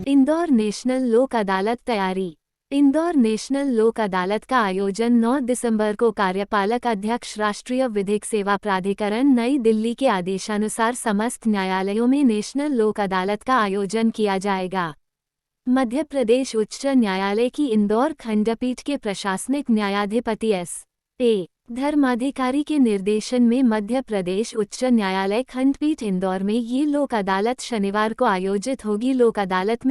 Indore national लोक अदालत तैयारी। इंदौर नेशनल लोक अदालत का आयोजन 9 दिसंबर को कार्यपालक अध्यक्ष राष्ट्रीय विधिक सेवा प्राधिकरण नई दिल्ली के आदेशानुसार समस्त न्यायालयों में नेशनल लोक अदालत का आयोजन किया जाएगा। मध्य प्रदेश उच्च न्यायालय की इंदौर खंडपीठ के प्रशासनिक न्यायाधिपति एस.ए. धर्माधिकारी के निर्देशन में मध्य प्रदेश उच्च न्यायालय खंडपीठ इंदौर में ये लोक अदालत शनिवार को आयोजित होगी। लोक अदालत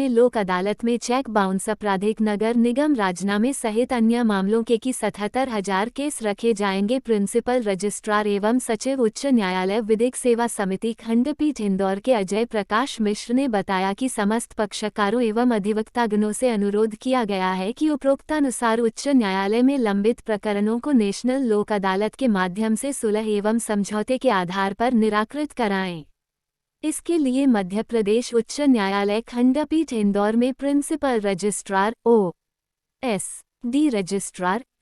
में चेक बाउंस आपराधिक नगर निगम राजीनामे सहित अन्य मामलों के 77,000 केस रखे जाएंगे। प्रिंसिपल रजिस्ट्रार एवं सचिव उच्च न्यायालय विधिक सेवा समिति खंडपीठ इंदौर के अजय प्रकाश मिश्र ने बताया कि समस्त पक्षकारों एवं अधिवक्तागणों से अनुरोध किया गया है कि उपरोक्तानुसार उच्च न्यायालय में लंबित प्रकरणों को नेशनल लोक अदालत के माध्यम से सुलह एवं समझौते के आधार पर निराकृत कराएं। इसके लिए मध्य प्रदेश उच्च न्यायालय खंडपीठ इंदौर में प्रिंसिपल रजिस्ट्रार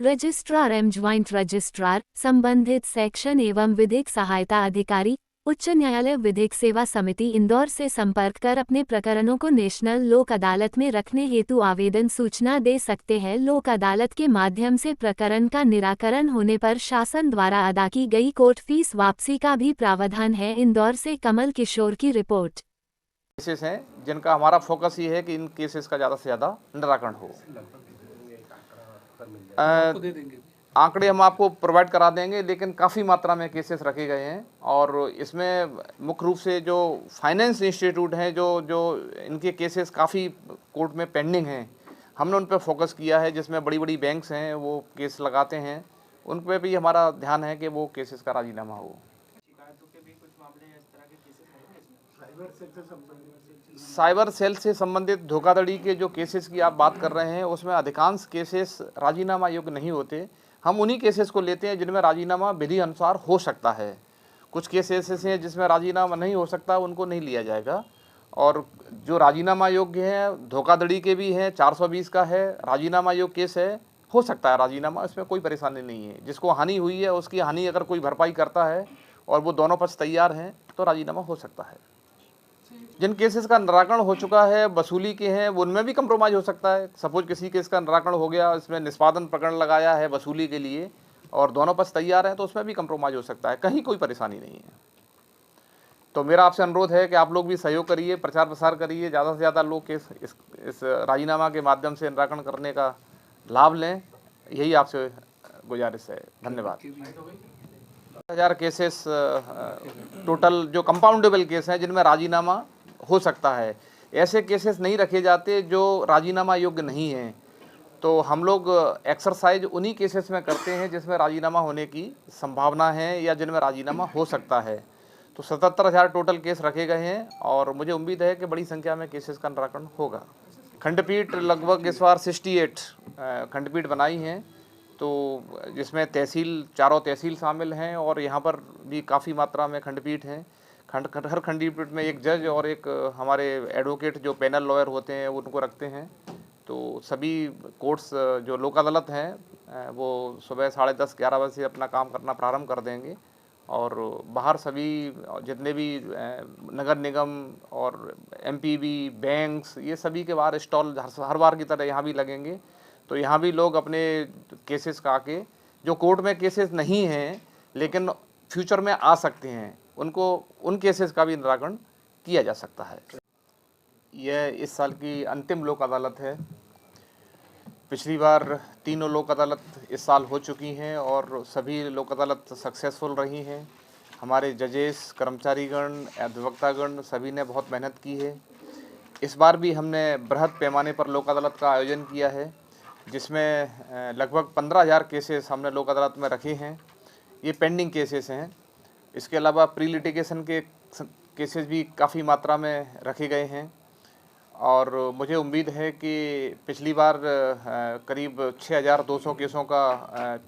रजिस्ट्रार एवं ज्वाइंट रजिस्ट्रार, संबंधित सेक्शन एवं विधिक सहायता अधिकारी उच्च न्यायालय विधिक सेवा समिति इंदौर से संपर्क कर अपने प्रकरणों को नेशनल लोक अदालत में रखने हेतु आवेदन सूचना दे सकते हैं। लोक अदालत के माध्यम से प्रकरण का निराकरण होने पर शासन द्वारा अदा की गई कोर्ट फीस वापसी का भी प्रावधान है। इंदौर से कमल किशोर की रिपोर्ट। केसेस हैं जिनका हमारा फोकस ये है कि इन केसेस का ज़्यादा से ज़्यादा निराकरण हो। आंकड़े हम आपको प्रोवाइड करा देंगे, लेकिन काफ़ी मात्रा में केसेस रखे गए हैं और इसमें मुख्य रूप से जो फाइनेंस इंस्टीट्यूट हैं जो इनके केसेस काफ़ी कोर्ट में पेंडिंग हैं, हमने उन पर फोकस किया है। जिसमें बड़ी बड़ी बैंक्स हैं वो केस लगाते हैं, उन पर भी हमारा ध्यान है कि वो केसेस का राजीनामा हो। साइबर सेल से संबंधित धोखाधड़ी के जो केसेस की आप बात कर रहे हैं उसमें अधिकांश केसेस राजीनामा योग्य नहीं होते। हम उन्हीं केसेस को लेते हैं जिनमें राजीनामा विधि अनुसार हो सकता है। कुछ केसेस ऐसे हैं जिसमें राजीनामा नहीं हो सकता, उनको नहीं लिया जाएगा। और जो राजीनामा योग्य हैं धोखाधड़ी के भी हैं, 420 का है, राजीनामा योग्य केस है, हो सकता है राजीनामा, इसमें कोई परेशानी नहीं है। जिसको हानि हुई है उसकी हानि अगर कोई भरपाई करता है और वो दोनों पक्ष तैयार हैं तो राजीनामा हो सकता है। जिन केसेस का निराकरण हो चुका है, वसूली के हैं, उनमें भी कंप्रोमाइज हो सकता है। सपोज किसी केस का निराकरण हो गया, इसमें निष्पादन प्रकरण लगाया है वसूली के लिए और दोनों पक्ष तैयार हैं तो उसमें भी कंप्रोमाइज हो सकता है, कहीं कोई परेशानी नहीं है। तो मेरा आपसे अनुरोध है कि आप लोग भी सहयोग करिए, प्रचार प्रसार करिए, ज़्यादा से ज़्यादा लोग केस इस राजीनामा के माध्यम से निराकरण करने का लाभ लें, यही आपसे गुजारिश है। धन्यवाद। 1000 केसेस टोटल जो कंपाउंडेबल केस हैं जिनमें राजीनामा हो सकता है। ऐसे केसेस नहीं रखे जाते जो राजीनामा योग्य नहीं हैं, तो हम लोग एक्सरसाइज उन्हीं केसेस में करते हैं जिसमें राजीनामा होने की संभावना है या जिनमें राजीनामा हो सकता है। तो 77,000 टोटल केस रखे गए हैं और मुझे उम्मीद है कि बड़ी संख्या में केसेस का निराकरण होगा। खंडपीठ लगभग इस बार 68 खंडपीठ बनाई हैं, तो जिसमें चारों तहसील शामिल हैं और यहाँ पर भी काफ़ी मात्रा में खंडपीठ हैं। हर खंडपीठ में एक जज और एक हमारे एडवोकेट जो पैनल लॉयर होते हैं उनको रखते हैं। तो सभी कोर्ट्स जो लोक अदालत हैं वो सुबह 10:30-11 बजे से अपना काम करना प्रारंभ कर देंगे और बाहर सभी जितने भी नगर निगम और एमपीबी, बैंक्स, ये सभी के बाहर स्टॉल हर बार की तरह यहाँ भी लगेंगे। तो यहाँ भी लोग अपने केसेस का आके जो कोर्ट में केसेस नहीं हैं लेकिन फ्यूचर में आ सकते हैं, उनको उन केसेस का भी निराकरण किया जा सकता है। यह इस साल की अंतिम लोक अदालत है। पिछली बार 3 लोक अदालत इस साल हो चुकी हैं और सभी लोक अदालत सक्सेसफुल रही हैं। हमारे जजेस, कर्मचारीगण, अधिवक्तागण सभी ने बहुत मेहनत की है। इस बार भी हमने बृहद पैमाने पर लोक अदालत का आयोजन किया है, जिसमें लगभग 15,000 केसेस हमने लोक अदालत में रखे हैं। ये पेंडिंग केसेस हैं। इसके अलावा प्री लिटिगेशन के केसेस भी काफ़ी मात्रा में रखे गए हैं और मुझे उम्मीद है कि पिछली बार करीब 6,200 केसों का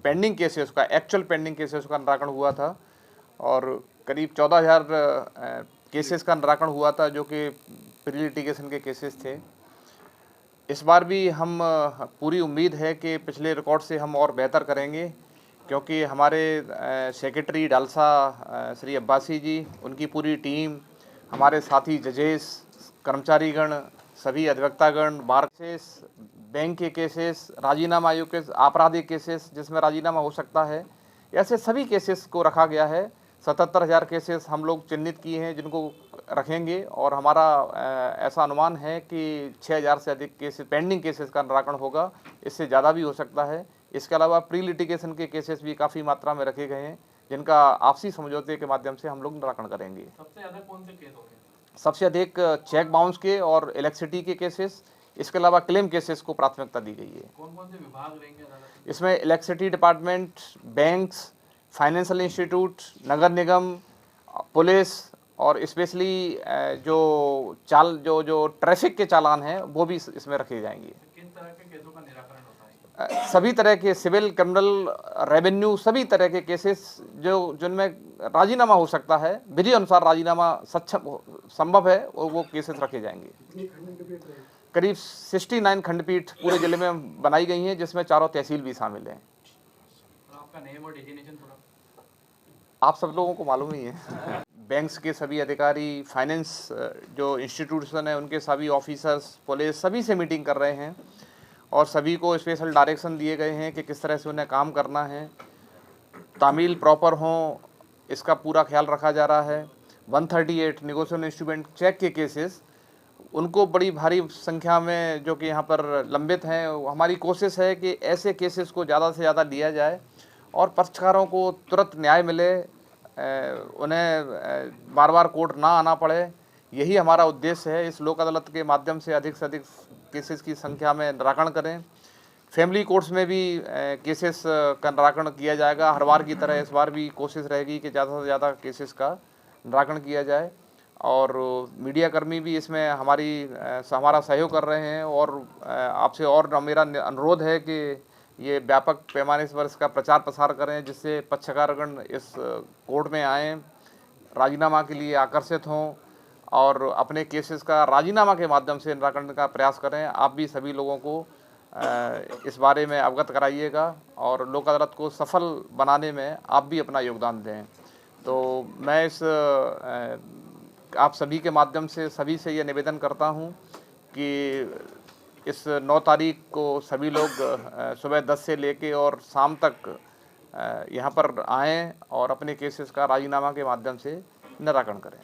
पेंडिंग केसेस का एक्चुअल पेंडिंग केसेस का निराकरण हुआ था और करीब 14,000 केसेस का निराकरण हुआ था जो कि प्री लिटिगेशन के केसेस थे। इस बार भी हम पूरी उम्मीद है कि पिछले रिकॉर्ड से हम और बेहतर करेंगे, क्योंकि हमारे सेक्रेटरी डालसा श्री अब्बासी जी, उनकी पूरी टीम, हमारे साथी जजेस, कर्मचारीगण सभी अधिवक्तागण, बार केसेस, बैंक के केसेस, राजीनामा आयोग के आपराधिक केसेस जिसमें राजीनामा हो सकता है, ऐसे सभी केसेस को रखा गया है। 77,000 केसेस हम लोग चिन्हित किए हैं जिनको रखेंगे, और हमारा ऐसा अनुमान है कि 6,000 से अधिक केसेस पेंडिंग केसेस का निराकरण होगा, इससे ज़्यादा भी हो सकता है। इसके अलावा प्री लिटिगेशन के केसेस भी काफ़ी मात्रा में रखे गए हैं, जिनका आपसी समझौते के माध्यम से हम लोग निराकरण करेंगे। सबसे ज़्यादा कौन से केस होंगे? सबसे अधिक चेक बाउंस के और इलेक्ट्रिसिटी के केसेस, इसके अलावा क्लेम केसेस को प्राथमिकता दी गई है। कौन कौन से विभाग रहेंगे अदालत में? इसमें electricity department, banks, financial institute, नगर निगम, पुलिस और स्पेशली जो ट्रैफिक के चालान हैं वो भी इसमें रखे जाएंगे। किन तरह के केसों का निराकरण होता है? सभी तरह के सिविल, क्रिमिनल, रेवेन्यू, सभी तरह के केसेस जिनमें राजीनामा हो सकता है, विधि अनुसार राजीनामा संभव है, वो केसेस रखे जाएंगे। करीब 69 खंडपीठ पूरे जिले में बनाई गई हैं, जिसमें 4 तहसील भी शामिल हैं। आपका नेम और डेजिग्नेशन थोड़ा आप सब लोगों को मालूम ही है। बैंक्स के सभी अधिकारी, फाइनेंस जो इंस्टीट्यूशन है उनके सभी ऑफिसर्स, पुलिस, सभी से मीटिंग कर रहे हैं और सभी को स्पेशल डायरेक्शन दिए गए हैं कि किस तरह से उन्हें काम करना है, तामील प्रॉपर हों, इसका पूरा ख्याल रखा जा रहा है। 138 नेगोशिएशन इंस्ट्रूमेंट चेक के केसेस, उनको बड़ी भारी संख्या में जो कि यहाँ पर लंबित हैं, हमारी कोशिश है कि ऐसे केसेस को ज़्यादा से ज़्यादा लिया जाए और पक्षकारों को तुरंत न्याय मिले, उन्हें बार बार कोर्ट ना आना पड़े। यही हमारा उद्देश्य है। इस लोक अदालत के माध्यम से अधिक केसेस की संख्या में निराकरण करें। फैमिली कोर्ट्स में भी केसेस का निराकरण किया जाएगा। हर बार की तरह इस बार भी कोशिश रहेगी कि ज़्यादा से ज़्यादा केसेस का निराकरण किया जाए, और मीडिया कर्मी भी इसमें हमारा सहयोग कर रहे हैं। और आपसे और मेरा अनुरोध है कि ये व्यापक पैमाने पर इसका प्रचार प्रसार करें, जिससे पक्षकारगण इस कोर्ट में आएँ, राजीनामा के लिए आकर्षित हों और अपने केसेस का राजीनामा के माध्यम से निराकरण का प्रयास करें। आप भी सभी लोगों को इस बारे में अवगत कराइएगा और लोक अदालत को सफल बनाने में आप भी अपना योगदान दें। तो मैं आप सभी के माध्यम से सभी से ये निवेदन करता हूँ कि इस 9 तारीख को सभी लोग सुबह 10 से लेके और शाम तक यहाँ पर आएँ और अपने केसेस का राजीनामा के माध्यम से निराकरण करें।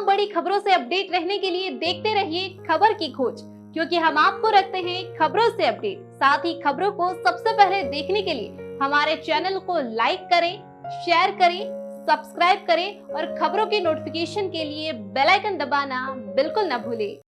बड़ी खबरों से अपडेट रहने के लिए देखते रहिए खबर की खोज, क्योंकि हम आपको रखते हैं खबरों से अपडेट। साथ ही खबरों को सबसे पहले देखने के लिए हमारे चैनल को लाइक करें, शेयर करें, सब्सक्राइब करें और खबरों की नोटिफिकेशन के लिए बेल आइकन दबाना बिल्कुल न भूलें।